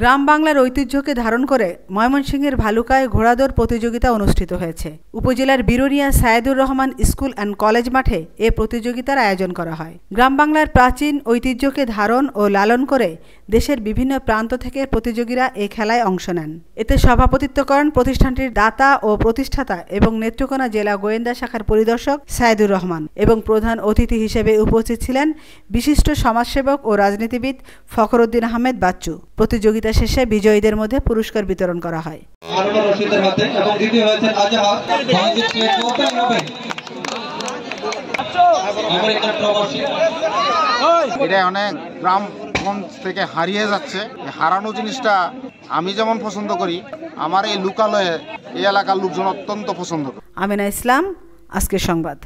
গ্রাম বাংলার ঐতিহ্যকে ধারণ করে ময়মনসিংহের ভালুকায় ঘোড়াদৌড় প্রতিযোগিতা অনুষ্ঠিত হয়েছে। উপজেলার Biruniya Sayedur Rahman school and college মাঠে এ প্রতিযোগিতার আয়োজন করা হয়। গ্রাম বাংলার প্রাচীন ঐতিহ্যকে ধারণ ও লালন করে দেশের বিভিন্ন প্রান্ত থেকে প্রতিযোগীরা এই খেলায় অংশ নেন। এতে সভাপতিত্ব করেন প্রতিষ্ঠানটির দাতা ও প্রতিষ্ঠাতা এবং নেত্রকোনা জেলা গোয়েন্দা শাখার পরিদর্শক সায়েদুর রহমান এবং প্রধান অতিথি হিসেবে উপস্থিত ছিলেন বিশিষ্ট সমাজসেবক ও রাজনীতিবিদ ফখরুদ্দিন আহমেদ বাচ্চু। প্রতিযোগিতা শেষে বিজয়ীদের মধ্যে পুরস্কার বিতরণ করা হয়। এটা অনেক গ্রামগঞ্জ থেকে হারিয়ে যাচ্ছে। হারানো জিনিসটা আমি যেমন পছন্দ করি, আমার এই লোকালয়ে এই এলাকার লোকজন অত্যন্ত পছন্দ করে। আমিনা ইসলাম, আজকের সংবাদ।